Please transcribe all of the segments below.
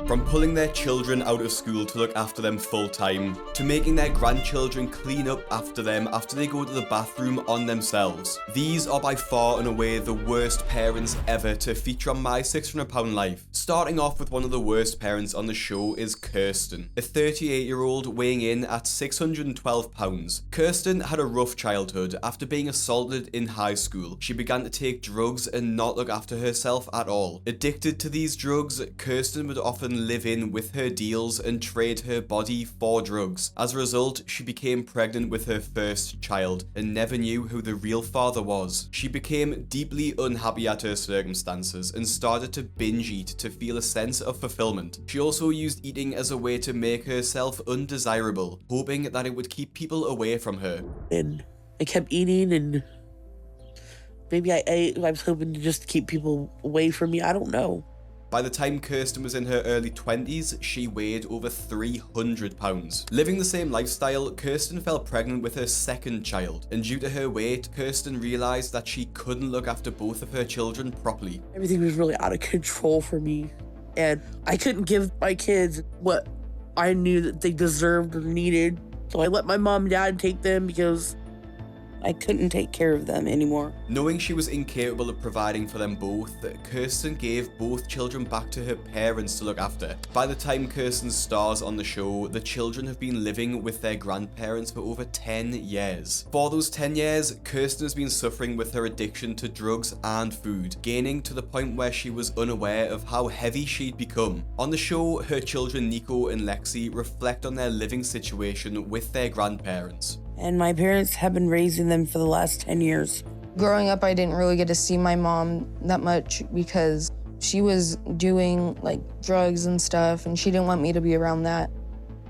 From pulling their children out of school to look after them full time, to making their grandchildren clean up after them after they go to the bathroom on themselves. These are by far and away the worst parents ever to feature on my £600 life. Starting off with one of the worst parents on the show is Kirsten, a 38-year-old weighing in at £612. Kirsten had a rough childhood. After being assaulted in high school, she began to take drugs and not look after herself at all. Addicted to these drugs, Kirsten would often live in with her deals and trade her body for drugs. As a result, she became pregnant with her first child and never knew who the real father was. She became deeply unhappy at her circumstances and started to binge eat to feel a sense of fulfillment. She also used eating as a way to make herself undesirable, hoping that it would keep people away from her. And I kept eating, and maybe I was hoping to just keep people away from me. I don't know. By the time Kirsten was in her early 20s, she weighed over 300 pounds. Living the same lifestyle, Kirsten fell pregnant with her second child, and due to her weight, Kirsten realised that she couldn't look after both of her children properly. Everything was really out of control for me, and I couldn't give my kids what I knew that they deserved or needed. So I let my mom and dad take them because I couldn't take care of them anymore. Knowing she was incapable of providing for them both, Kirsten gave both children back to her parents to look after. By the time Kirsten stars on the show, the children have been living with their grandparents for over 10 years. For those 10 years, Kirsten has been suffering with her addiction to drugs and food, gaining to the point where she was unaware of how heavy she'd become. On the show, her children Nico and Lexi reflect on their living situation with their grandparents. And my parents have been raising them for the last 10 years. Growing up, I didn't really get to see my mom that much because she was doing like drugs and stuff, and she didn't want me to be around that.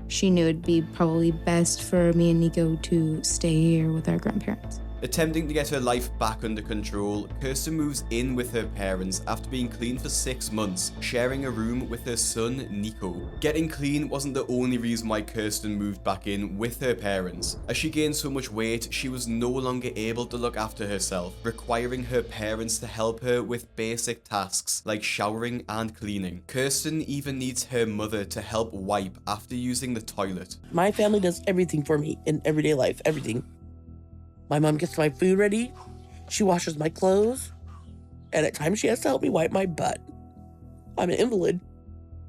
She knew it'd be probably best for me and Nico to stay here with our grandparents. Attempting to get her life back under control, Kirsten moves in with her parents after being clean for 6 months, sharing a room with her son, Nico. Getting clean wasn't the only reason why Kirsten moved back in with her parents. As she gained so much weight, she was no longer able to look after herself, requiring her parents to help her with basic tasks like showering and cleaning. Kirsten even needs her mother to help wipe after using the toilet. My family does everything for me in everyday life, everything. My mom gets my food ready, she washes my clothes, and at times she has to help me wipe my butt. I'm an invalid.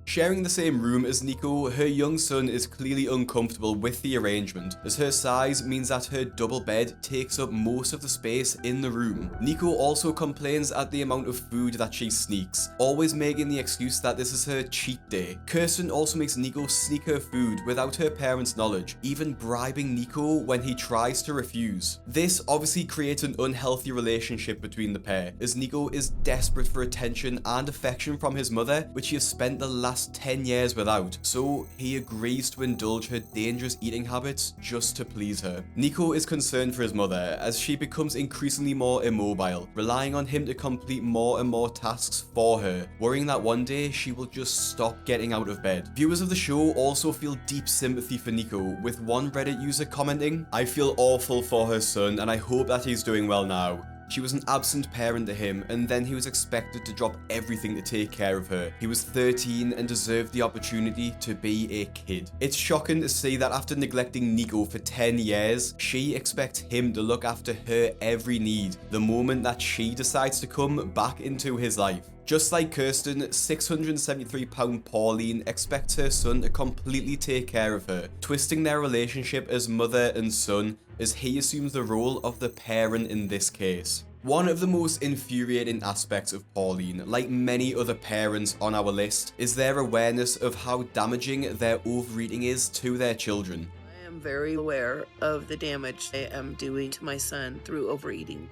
Sharing the same room as Nico, her young son is clearly uncomfortable with the arrangement, as her size means that her double bed takes up most of the space in the room. Nico also complains at the amount of food that she sneaks, always making the excuse that this is her cheat day. Kirsten also makes Nico sneak her food without her parents' knowledge, even bribing Nico when he tries to refuse. This obviously creates an unhealthy relationship between the pair, as Nico is desperate for attention and affection from his mother, which he has spent the last 10 years without, so he agrees to indulge her dangerous eating habits just to please her. Nico is concerned for his mother as she becomes increasingly more immobile, relying on him to complete more and more tasks for her, worrying that one day she will just stop getting out of bed. Viewers of the show also feel deep sympathy for Nico, with one Reddit user commenting, "I feel awful for her son and I hope that he's doing well now. She was an absent parent to him, and then he was expected to drop everything to take care of her. He was 13 and deserved the opportunity to be a kid." It's shocking to see that after neglecting Nico for 10 years, she expects him to look after her every need the moment that she decides to come back into his life. Just like Kirsten, £673 Pauline expects her son to completely take care of her, twisting their relationship as mother and son as he assumes the role of the parent in this case. One of the most infuriating aspects of Pauline, like many other parents on our list, is their awareness of how damaging their overeating is to their children. I am very aware of the damage I am doing to my son through overeating.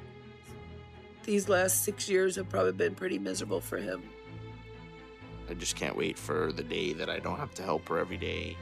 These last 6 years have probably been pretty miserable for him. I just can't wait for the day that I don't have to help her every day.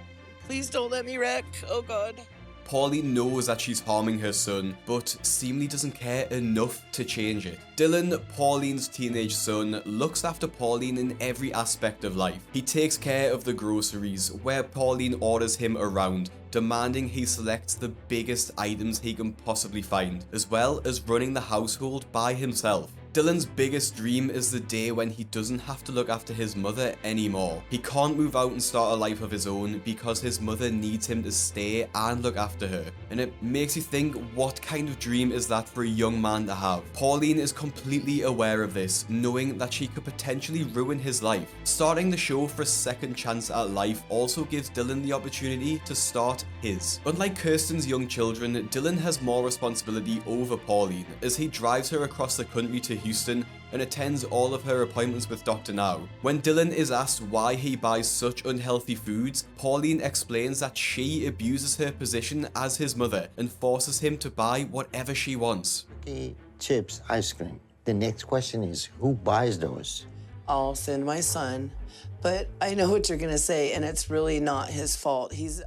Please don't let me wreck. Oh God. Pauline knows that she's harming her son, but seemingly doesn't care enough to change it. Dylan, Pauline's teenage son, looks after Pauline in every aspect of life. He takes care of the groceries, where Pauline orders him around, demanding he selects the biggest items he can possibly find, as well as running the household by himself. Dylan's biggest dream is the day when he doesn't have to look after his mother anymore. He can't move out and start a life of his own because his mother needs him to stay and look after her. And it makes you think, what kind of dream is that for a young man to have? Pauline is completely aware of this, knowing that she could potentially ruin his life. Starting the show for a second chance at life also gives Dylan the opportunity to start his. Unlike Kirsten's young children, Dylan has more responsibility over Pauline as he drives her across the country to Houston and attends all of her appointments with Dr. Now. When Dylan is asked why he buys such unhealthy foods, Pauline explains that she abuses her position as his mother and forces him to buy whatever she wants. Okay, chips, ice cream. The next question is, who buys those? I'll send my son, but I know what you're gonna say, and it's really not his fault. He's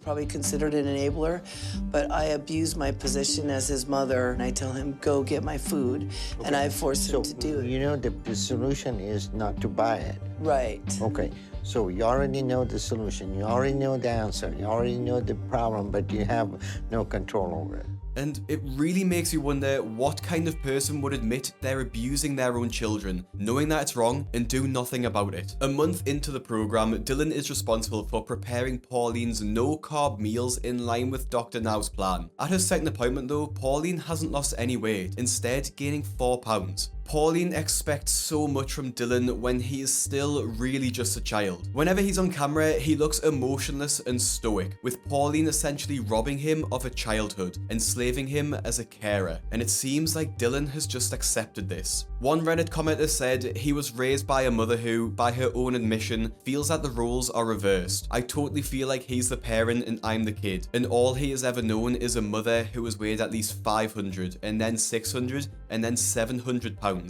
probably considered an enabler, but I abuse my position as his mother, and I tell him, go get my food, and I force him to do it. You know, the solution is not to buy it. Right. Okay, so you already know the solution, you already know the answer, you already know the problem, but you have no control over it. And it really makes you wonder what kind of person would admit they're abusing their own children, knowing that it's wrong, and do nothing about it. A month into the program, Dylan is responsible for preparing Pauline's no-carb meals in line with Dr. Now's plan. At her second appointment though, Pauline hasn't lost any weight, instead gaining 4 pounds. Pauline expects so much from Dylan when he is still really just a child. Whenever he's on camera, he looks emotionless and stoic, with Pauline essentially robbing him of a childhood, enslaving him as a carer. And it seems like Dylan has just accepted this. One Reddit commenter said he was raised by a mother who, by her own admission, feels that the roles are reversed. I totally feel like he's the parent and I'm the kid, and all he has ever known is a mother who has weighed at least 500 and then 600 and then 700 pounds.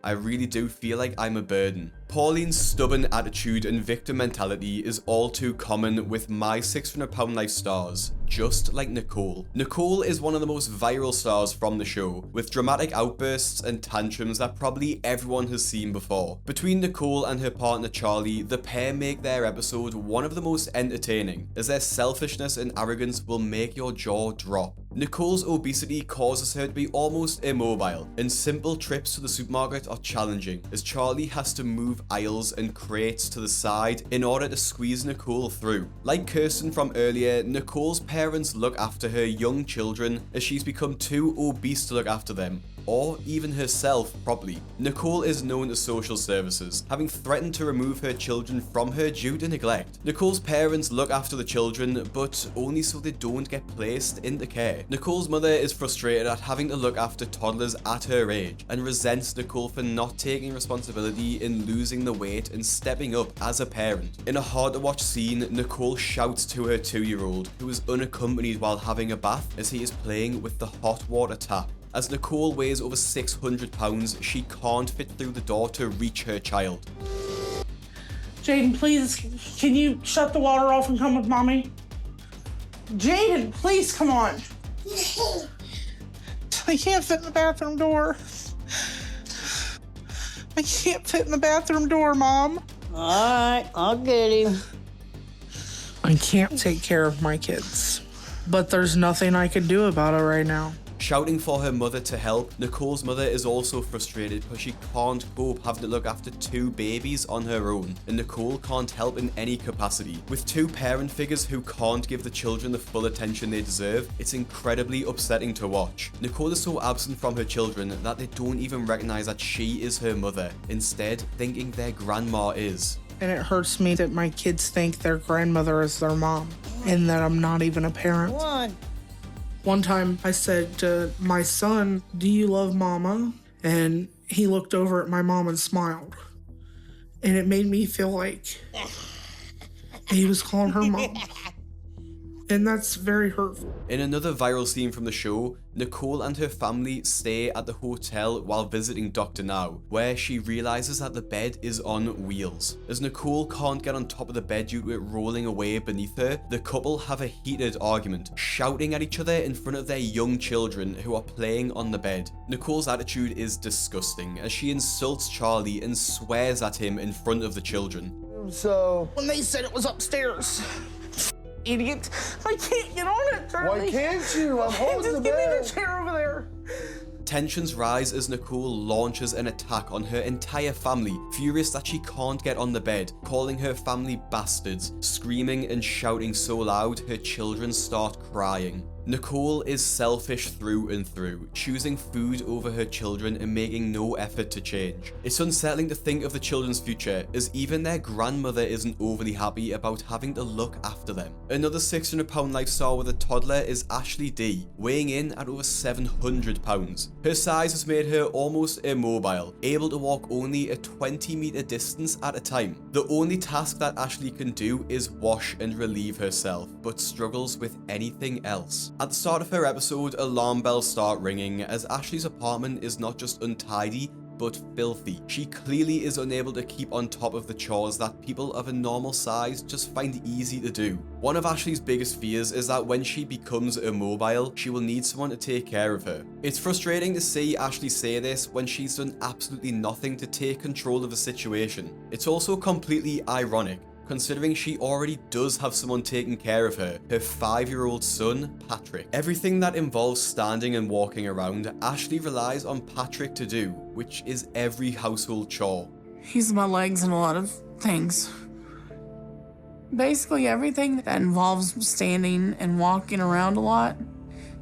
I really do feel like I'm a burden. Pauline's stubborn attitude and victim mentality is all too common with my 600 pound life stars, just like Nicole. Nicole is one of the most viral stars from the show, with dramatic outbursts and tantrums that probably everyone has seen before. Between Nicole and her partner Charlie, the pair make their episode one of the most entertaining, as their selfishness and arrogance will make your jaw drop. Nicole's obesity causes her to be almost immobile, and simple trips to the supermarket are challenging, as Charlie has to move aisles and crates to the side in order to squeeze Nicole through. Like Kirsten from earlier, Nicole's parents look after her young children as she's become too obese to look after them, or even herself properly. Nicole is known to social services, having threatened to remove her children from her due to neglect. Nicole's parents look after the children, but only so they don't get placed into care. Nicole's mother is frustrated at having to look after toddlers at her age, and resents Nicole for not taking responsibility in losing the weight and stepping up as a parent. In a hard-to-watch scene, Nicole shouts to her 2-year-old, who is unaccompanied while having a bath, as he is playing with the hot water tap. As Nicole weighs over 600 pounds, she can't fit through the door to reach her child. Jaden, please, can you shut the water off and come with mommy? Jaden, please come on. I can't fit in the bathroom door. I can't fit in the bathroom door, Mom. All right, I'll get him. I can't take care of my kids, but there's nothing I can do about it right now. Shouting for her mother to help, Nicole's mother is also frustrated because she can't cope having to look after 2 babies on her own, and Nicole can't help in any capacity. With 2 parent figures who can't give the children the full attention they deserve, it's incredibly upsetting to watch. Nicole is so absent from her children that they don't even recognize that she is her mother, instead thinking their grandma is. And it hurts me that my kids think their grandmother is their mom, and that I'm not even a parent. One time I said to my son, "Do you love mama?" And he looked over at my mom and smiled. And it made me feel like he was calling her mom. And that's very hurtful. In another viral scene from the show, Nicole and her family stay at the hotel while visiting Dr. Now, where she realizes that the bed is on wheels. As Nicole can't get on top of the bed due to it rolling away beneath her, the couple have a heated argument, shouting at each other in front of their young children who are playing on the bed. Nicole's attitude is disgusting, as she insults Charlie and swears at him in front of the children. So, when they said it was upstairs, idiot, I can't get on it, Charlie. Why can't you? I'm holding Just the give bed. me the chair over there. Tensions rise as Nicole launches an attack on her entire family, furious that she can't get on the bed, calling her family bastards, screaming and shouting so loud her children start crying. Nicole is selfish through and through, choosing food over her children and making no effort to change. It's unsettling to think of the children's future, as even their grandmother isn't overly happy about having to look after them. Another £600 lifestyle with a toddler is Ashley D, weighing in at over £700. Her size has made her almost immobile, able to walk only a 20-meter distance at a time. The only task that Ashley can do is wash and relieve herself, but struggles with anything else. At the start of her episode, alarm bells start ringing as Ashley's apartment is not just untidy, but filthy. She clearly is unable to keep on top of the chores that people of a normal size just find easy to do. One of Ashley's biggest fears is that when she becomes immobile, she will need someone to take care of her. It's frustrating to see Ashley say this when she's done absolutely nothing to take control of the situation. It's also completely ironic, considering she already does have someone taking care of her 5-year-old son, Patrick. Everything that involves standing and walking around, Ashley relies on Patrick to do, which is every household chore. He's my legs in a lot of things. Basically everything that involves standing and walking around a lot,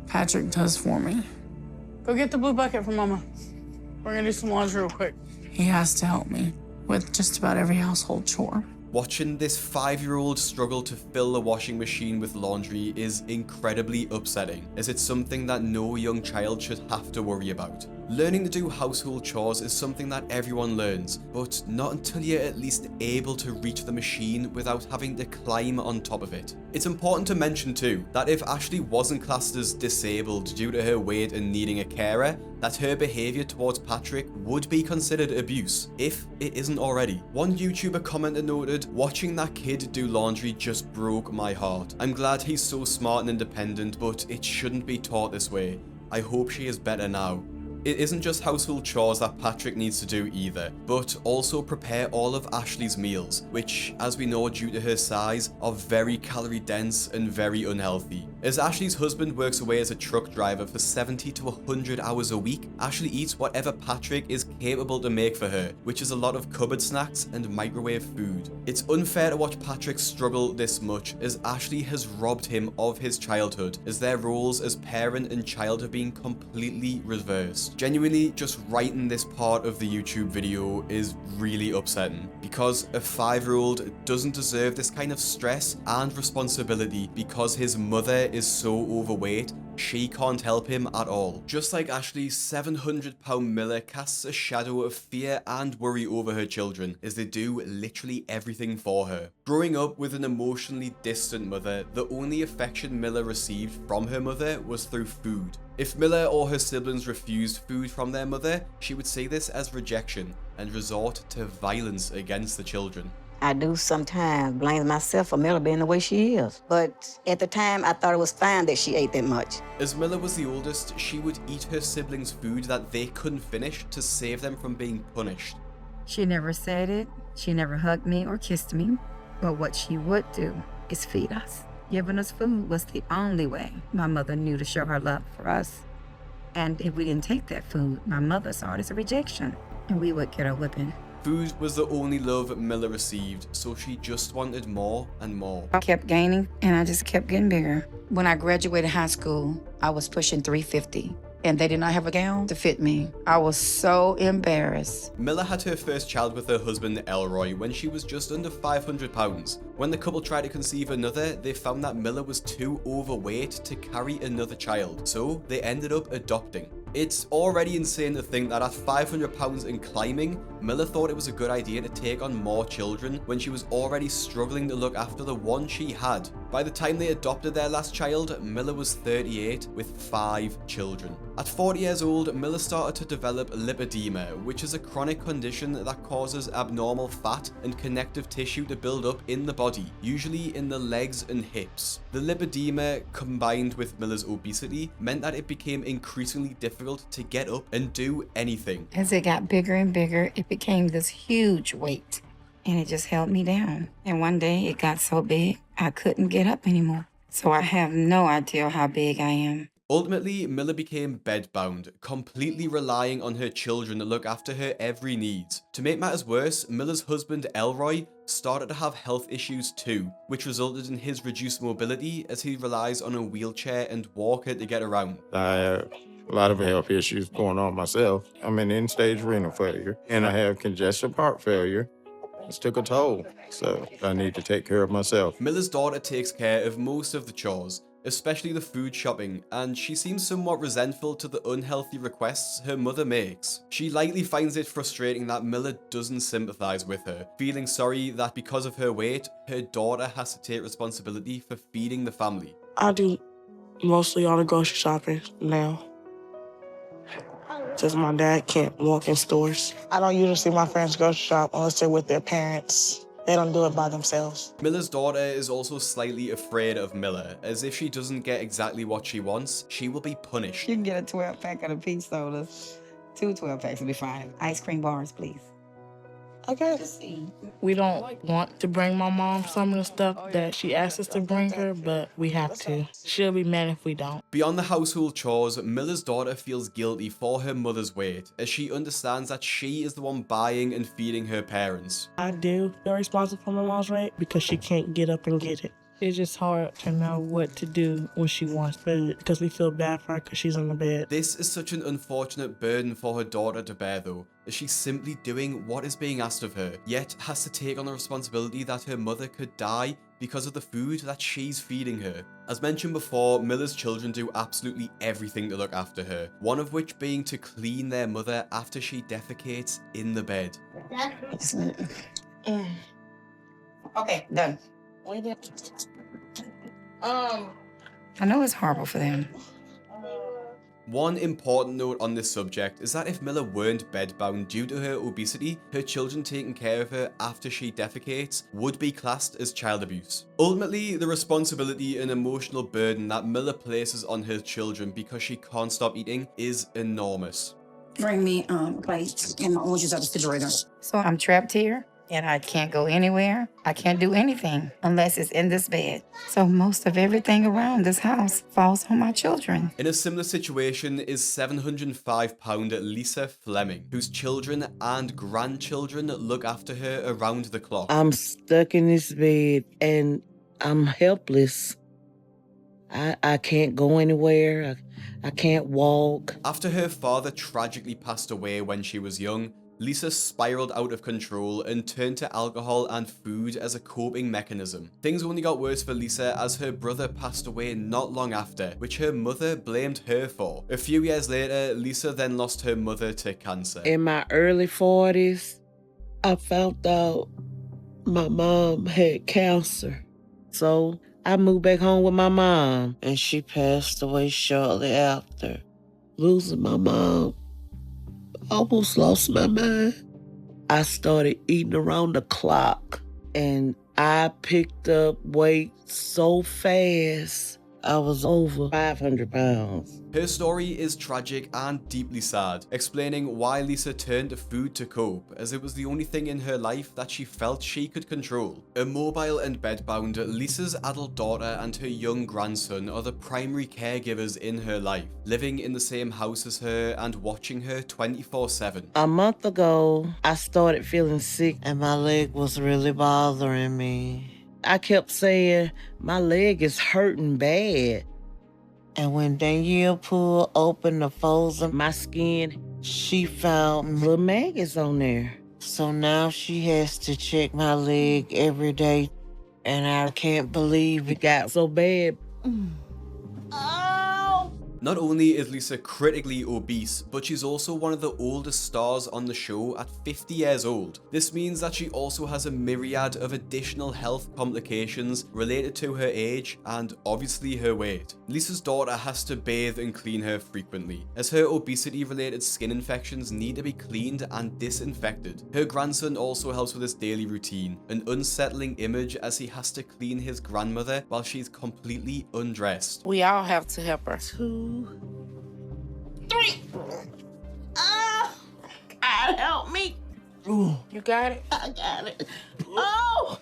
Patrick does for me. Go get the blue bucket for Mama. We're gonna do some laundry real quick. He has to help me with just about every household chore. Watching this 5-year-old struggle to fill the washing machine with laundry is incredibly upsetting, as it's something that no young child should have to worry about. Learning to do household chores is something that everyone learns, but not until you're at least able to reach the machine without having to climb on top of it. It's important to mention too, that if Ashley wasn't classed as disabled due to her weight and needing a carer, that her behaviour towards Patrick would be considered abuse, if it isn't already. One YouTuber commenter noted, "Watching that kid do laundry just broke my heart. I'm glad he's so smart and independent, but it shouldn't be taught this way. I hope she is better now." It isn't just household chores that Patrick needs to do either, but also prepare all of Ashley's meals, which, as we know due to her size, are very calorie dense and very unhealthy. As Ashley's husband works away as a truck driver for 70 to 100 hours a week, Ashley eats whatever Patrick is capable to make for her, which is a lot of cupboard snacks and microwave food. It's unfair to watch Patrick struggle this much, as Ashley has robbed him of his childhood, as their roles as parent and child have been completely reversed. Genuinely, just writing this part of the YouTube video is really upsetting, because a 5-year-old doesn't deserve this kind of stress and responsibility because his mother is so overweight, she can't help him at all. Just like Ashley, £700 Miller casts a shadow of fear and worry over her children, as they do literally everything for her. Growing up with an emotionally distant mother, the only affection Miller received from her mother was through food. If Miller or her siblings refused food from their mother, she would see this as rejection and resort to violence against the children. I do sometimes blame myself for Miller being the way she is. But at the time, I thought it was fine that she ate that much. As Miller was the oldest, she would eat her siblings' food that they couldn't finish to save them from being punished. She never said it, she never hugged me or kissed me, but what she would do is feed us. Giving us food was the only way my mother knew to show her love for us. And if we didn't take that food, my mother saw it as a rejection, and we would get a whipping. Food was the only love Miller received, so she just wanted more and more. I kept gaining, and I just kept getting bigger. When I graduated high school, I was pushing 350, and they did not have a gown to fit me. I was so embarrassed. Miller had her first child with her husband Elroy when she was just under £500. When the couple tried to conceive another, they found that Miller was too overweight to carry another child, so they ended up adopting. It's already insane to think that at £500 and climbing, Miller thought it was a good idea to take on more children when she was already struggling to look after the one she had. By the time they adopted their last child, Miller was 38 with 5 children. At 40 years old, Miller started to develop lipedema, which is a chronic condition that causes abnormal fat and connective tissue to build up in the body, usually in the legs and hips. The lipedema, combined with Miller's obesity, meant that it became increasingly difficult to get up and do anything. As it got bigger and bigger, it became this huge weight, and it just held me down. And one day it got so big, I couldn't get up anymore. So I have no idea how big I am. Ultimately, Miller became bedbound, completely relying on her children to look after her every need. To make matters worse, Miller's husband Elroy started to have health issues too, which resulted in his reduced mobility as he relies on a wheelchair and walker to get around. I have a lot of health issues going on myself. I'm in end-stage renal failure, and I have congestive heart failure. It's took a toll, so I need to take care of myself. Miller's daughter takes care of most of the chores, especially the food shopping, and she seems somewhat resentful to the unhealthy requests her mother makes. She likely finds it frustrating that Miller doesn't sympathize with her, feeling sorry that because of her weight, her daughter has to take responsibility for feeding the family. I do mostly all the grocery shopping now, since my dad can't walk in stores. I don't usually see my friends grocery shop unless they're with their parents. They don't do it by themselves. Miller's daughter is also slightly afraid of Miller, as if she doesn't get exactly what she wants, she will be punished. You can get a 12-pack of the peach sodas. 2 12-packs will be fine. Ice cream bars, please. Okay. We don't want to bring my mom some of the stuff that she asked us to bring her, but we have to. She'll be mad if we don't. Beyond the household chores, Miller's daughter feels guilty for her mother's weight, as she understands that she is the one buying and feeding her parents. I do feel responsible for my mom's weight because she can't get up and get it. It's just hard to know what to do when she wants food because we feel bad for her because she's on the bed. This is such an unfortunate burden for her daughter to bear though, as she's simply doing what is being asked of her, yet has to take on the responsibility that her mother could die because of the food that she's feeding her. As mentioned before, Miller's children do absolutely everything to look after her, one of which being to clean their mother after she defecates in the bed. Okay, done. I know it's horrible for them. One important note on this subject is that if Miller weren't bedbound due to her obesity, her children taking care of her after she defecates would be classed as child abuse. Ultimately, the responsibility and emotional burden that Miller places on her children because she can't stop eating is enormous. Bring me plates and my oranges out the refrigerator. So I'm trapped here, and I can't go anywhere. I can't do anything unless it's in this bed. So most of everything around this house falls on my children. In a similar situation is 705-pound Lisa Fleming, whose children and grandchildren look after her around the clock. I'm stuck in this bed and I'm helpless. I can't go anywhere. I can't walk. After her father tragically passed away when she was young, Lisa spiraled out of control and turned to alcohol and food as a coping mechanism. Things only got worse for Lisa as her brother passed away not long after, which her mother blamed her for. A few years later, Lisa then lost her mother to cancer. In my early 40s, I found out my mom had cancer. So I moved back home with my mom, and she passed away shortly after. Losing my mom, almost lost my mind. I started eating around the clock, and I picked up weight so fast. I was over 500 pounds. Her story is tragic and deeply sad, explaining why Lisa turned to food to cope, as it was the only thing in her life that she felt she could control. Immobile and bedbound, Lisa's adult daughter and her young grandson are the primary caregivers in her life, living in the same house as her and watching her 24/7. A month ago, I started feeling sick and my leg was really bothering me. I kept saying, my leg is hurting bad. And when Danielle pulled open the folds of my skin, she found little maggots on there. So now she has to check my leg every day. And I can't believe it got so bad. Not only is Lisa critically obese, but she's also one of the oldest stars on the show at 50 years old. This means that she also has a myriad of additional health complications related to her age and obviously her weight. Lisa's daughter has to bathe and clean her frequently, as her obesity-related skin infections need to be cleaned and disinfected. Her grandson also helps with his daily routine, an unsettling image as he has to clean his grandmother while she's completely undressed. We all have to help her. 2, 3. Oh, God help me. You got it? I got it. Oh!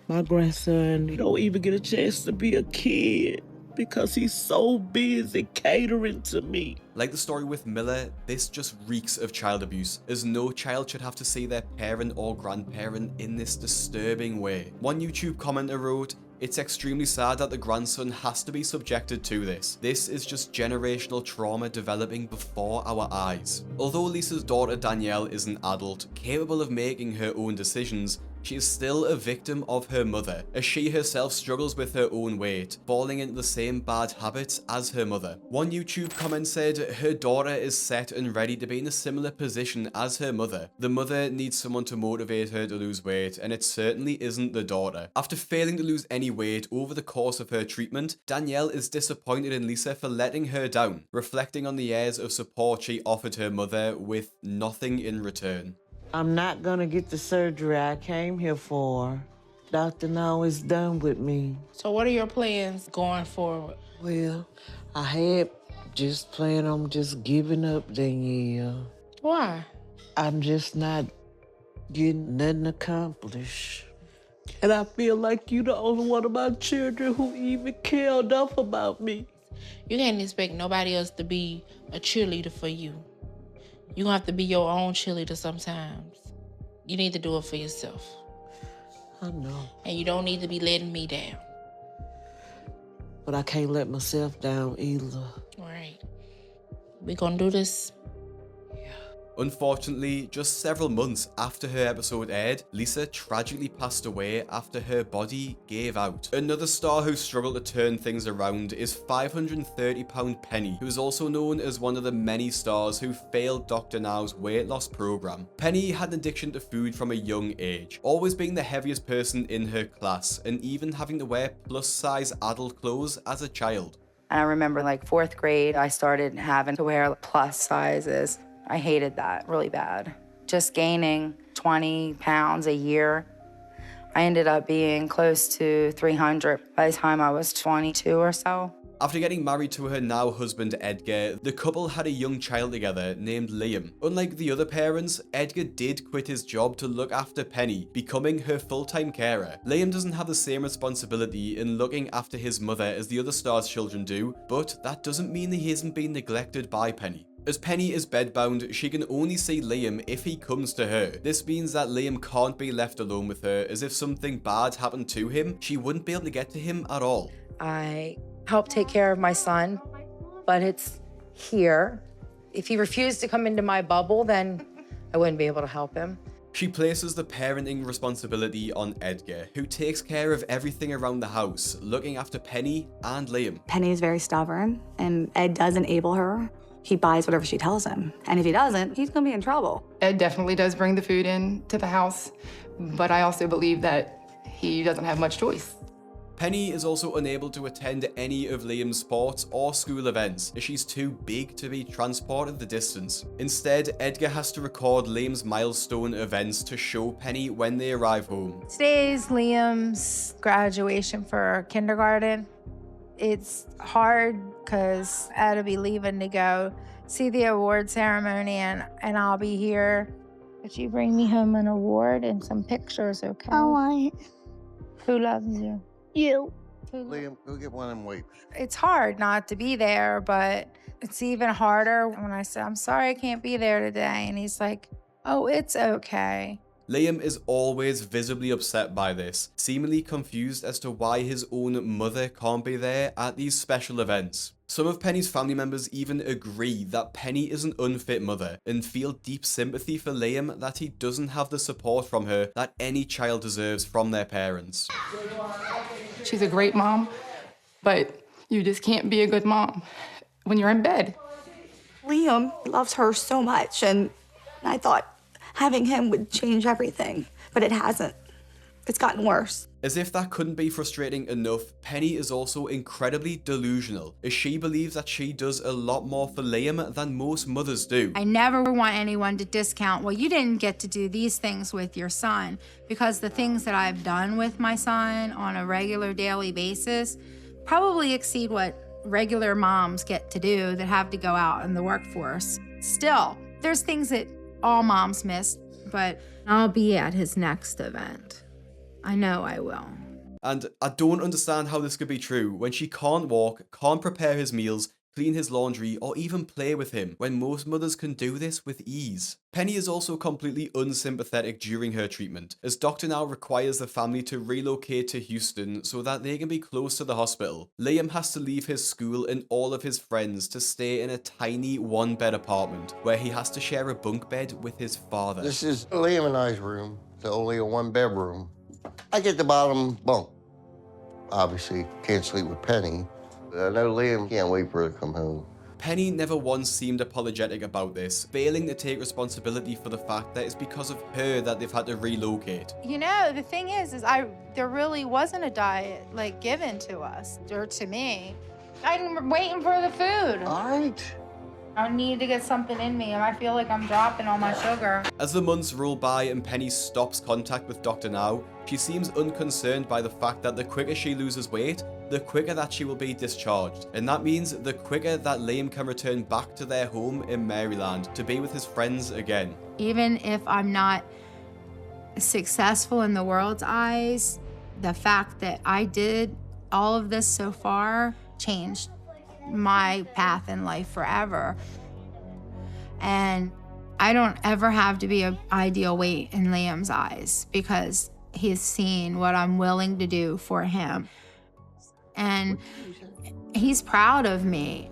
My grandson don't even get a chance to be a kid. because he's so busy catering to me. Like the story with Miller, this just reeks of child abuse, as no child should have to see their parent or grandparent in this disturbing way. One YouTube commenter wrote, "It's extremely sad that the grandson has to be subjected to this. This is just generational trauma developing before our eyes." Although Lisa's daughter Danielle is an adult, capable of making her own decisions, she is still a victim of her mother, as she herself struggles with her own weight, falling into the same bad habits as her mother. One YouTube comment said, "Her daughter is set and ready to be in a similar position as her mother. The mother needs someone to motivate her to lose weight, and it certainly isn't the daughter." After failing to lose any weight over the course of her treatment, Danielle is disappointed in Lisa for letting her down, reflecting on the years of support she offered her mother with nothing in return. I'm not gonna get the surgery I came here for. Dr. Now is done with me. So what are your plans going forward? Well, I had just planned on just giving up, Danielle. Why? I'm just not getting nothing accomplished. And I feel like you the only one of my children who even care enough about me. You can't expect nobody else to be a cheerleader for you. You have to be your own cheerleader sometimes. You need to do it for yourself. I know. And you don't need to be letting me down. But I can't let myself down either. All right. We're gonna do this. Unfortunately, just several months after her episode aired, Lisa tragically passed away after her body gave out. Another star who struggled to turn things around is £530 Penny, who is also known as one of the many stars who failed Dr. Now's weight loss program. Penny had an addiction to food from a young age, always being the heaviest person in her class, and even having to wear plus-size adult clothes as a child. And I remember like 4th grade, I started having to wear plus sizes. I hated that really bad. Just gaining 20 pounds a year. I ended up being close to 300 by the time I was 22 or so. After getting married to her now husband Edgar, the couple had a young child together named Liam. Unlike the other parents, Edgar did quit his job to look after Penny, becoming her full-time carer. Liam doesn't have the same responsibility in looking after his mother as the other star's children do, but that doesn't mean that he isn't being neglected by Penny. As Penny is bedbound, she can only see Liam if he comes to her. This means that Liam can't be left alone with her, as if something bad happened to him, she wouldn't be able to get to him at all. I help take care of my son, but it's here. If he refused to come into my bubble, then I wouldn't be able to help him. She places the parenting responsibility on Edgar, who takes care of everything around the house, looking after Penny and Liam. Penny is very stubborn, and Ed does enable her. He buys whatever she tells him. And if he doesn't, he's gonna be in trouble. Ed definitely does bring the food in to the house, but I also believe that he doesn't have much choice. Penny is also unable to attend any of Liam's sports or school events, as she's too big to be transported the distance. Instead, Edgar has to record Liam's milestone events to show Penny when they arrive home. Today's Liam's graduation for kindergarten. It's hard because I had to be leaving to go see the award ceremony, and I'll be here. Could you bring me home an award and some pictures, okay? I want it. Who loves you? You. Liam, go get one of them wipes. It's hard not to be there, but it's even harder when I say, "I'm sorry I can't be there today." And he's like, "Oh, it's okay." Liam is always visibly upset by this, seemingly confused as to why his own mother can't be there at these special events. Some of Penny's family members even agree that Penny is an unfit mother and feel deep sympathy for Liam that he doesn't have the support from her that any child deserves from their parents. She's a great mom, but you just can't be a good mom when you're in bed. Liam loves her so much, and I thought having him would change everything, but it hasn't. It's gotten worse. As if that couldn't be frustrating enough, Penny is also incredibly delusional, as she believes that she does a lot more for Liam than most mothers do. I never want anyone to discount, well, you didn't get to do these things with your son, because the things that I've done with my son on a regular daily basis probably exceed what regular moms get to do that have to go out in the workforce. Still, there's things that all moms miss, but I'll be at his next event. I know I will. And I don't understand how this could be true when she can't walk, can't prepare his meals, clean his laundry, or even play with him, when most mothers can do this with ease. Penny is also completely unsympathetic during her treatment, as Dr. Now requires the family to relocate to Houston so that they can be close to the hospital. Liam has to leave his school and all of his friends to stay in a tiny one-bed apartment where he has to share a bunk bed with his father. This is Liam and I's room. It's only a one-bedroom. I get the bottom bunk. Obviously, can't sleep with Penny. I know Liam can't wait for her to come home. Penny never once seemed apologetic about this, failing to take responsibility for the fact that it's because of her that they've had to relocate. You know, the thing is there really wasn't a diet like given to us or to me. I'm waiting for the food. All right. I need to get something in me, and I feel like I'm dropping all my sugar. As the months roll by and Penny stops contact with Dr. Now, she seems unconcerned by the fact that the quicker she loses weight, the quicker that she will be discharged. And that means the quicker that Liam can return back to their home in Maryland to be with his friends again. Even if I'm not successful in the world's eyes, the fact that I did all of this so far changed my path in life forever. And I don't ever have to be an ideal weight in Liam's eyes because he's seen what I'm willing to do for him. And he's proud of me.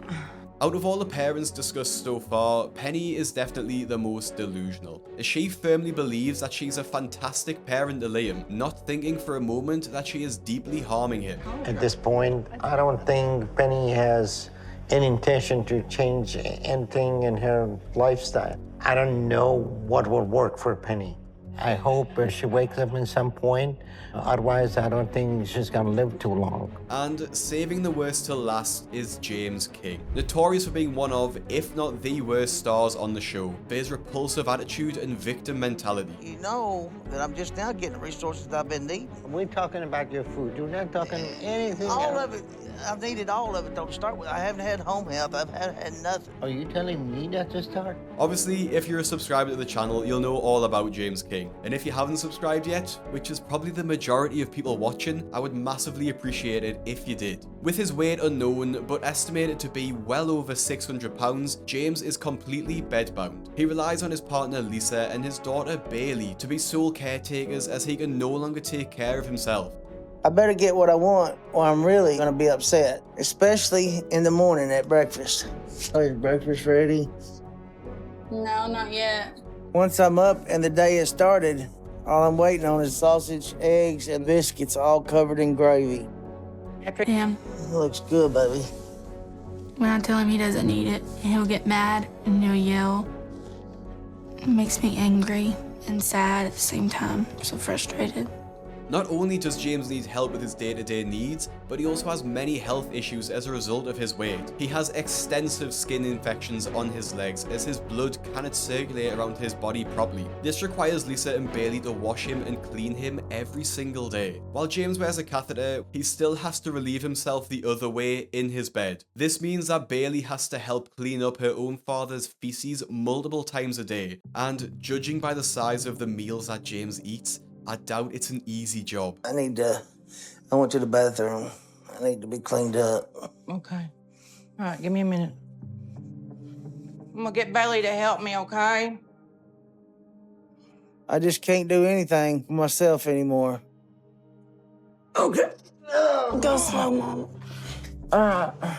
Out of all the parents discussed so far, Penny is definitely the most delusional, as she firmly believes that she's a fantastic parent to Liam, not thinking for a moment that she is deeply harming him. At this point, I don't think Penny has any intention to change anything in her lifestyle. I don't know what will work for Penny. I hope she wakes up at some point. Otherwise, I don't think she's gonna live too long. And saving the worst till last is James King, notorious for being one of, if not the worst stars on the show, for his repulsive attitude and victim mentality. You know that I'm just now getting the resources that I've been needing. We're talking about your food. You're not talking anything All else. of it. I've needed all of it, though, to start with. I haven't had home health. I've had nothing. Are you telling me that to start? Obviously, if you're a subscriber to the channel, you'll know all about James King. And if you haven't subscribed yet, which is probably the majority of people watching, I would massively appreciate it if you did. With his weight unknown, but estimated to be well over 600 pounds, James is completely bedbound. He relies on his partner Lisa and his daughter Bailey to be sole caretakers as he can no longer take care of himself. I better get what I want or I'm really going to be upset, especially in the morning at breakfast. Oh, is breakfast ready? No, not yet. Once I'm up and the day has started, all I'm waiting on is sausage, eggs, and biscuits all covered in gravy. Damn. It looks good, baby. When I tell him he doesn't need it, he'll get mad and he'll yell. It makes me angry and sad at the same time. I'm so frustrated. Not only does James need help with his day-to-day needs, but he also has many health issues as a result of his weight. He has extensive skin infections on his legs as his blood cannot circulate around his body properly. This requires Lisa and Bailey to wash him and clean him every single day. While James wears a catheter, he still has to relieve himself the other way in his bed. This means that Bailey has to help clean up her own father's feces multiple times a day, and judging by the size of the meals that James eats, I doubt it's an easy job. I went to the bathroom. I need to be cleaned up. Okay. All right, give me a minute. I'm gonna get Bailey to help me, okay? I just can't do anything for myself anymore. Okay. Go slow, Mom.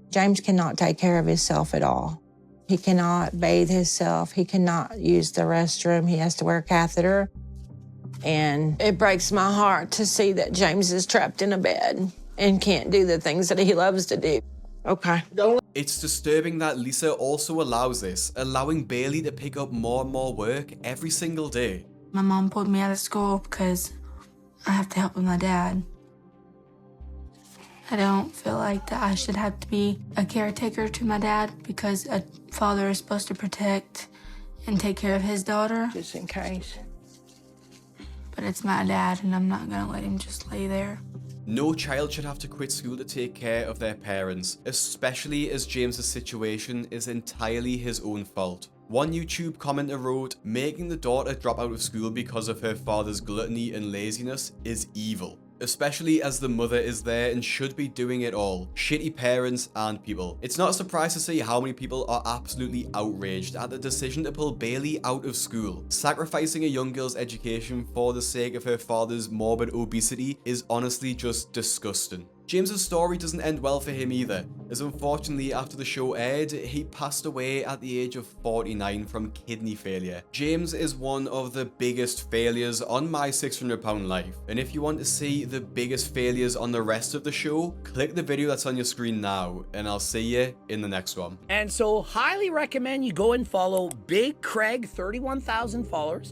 James cannot take care of himself at all. He cannot bathe himself. He cannot use the restroom. He has to wear a catheter. And it breaks my heart to see that James is trapped in a bed and can't do the things that he loves to do. Okay. It's disturbing that Lisa also allows this, allowing Bailey to pick up more and more work every single day. My mom pulled me out of school because I have to help with my dad. I don't feel like that I should have to be a caretaker to my dad because a father is supposed to protect and take care of his daughter. Just in case. But it's my dad, and I'm not gonna let him just lay there. No child should have to quit school to take care of their parents, especially as James's situation is entirely his own fault. One YouTube commenter wrote, "Making the daughter drop out of school because of her father's gluttony and laziness is evil. Especially as the mother is there and should be doing it all. Shitty parents and people." It's not a surprise to see how many people are absolutely outraged at the decision to pull Bailey out of school. Sacrificing a young girl's education for the sake of her father's morbid obesity is honestly just disgusting. James's story doesn't end well for him either, as unfortunately after the show aired, he passed away at the age of 49 from kidney failure. James is one of the biggest failures on my 600-pound life, and if you want to see the biggest failures on the rest of the show, click the video that's on your screen now, and I'll see you in the next one. And so highly recommend you go and follow Big Craig, 31,000 followers.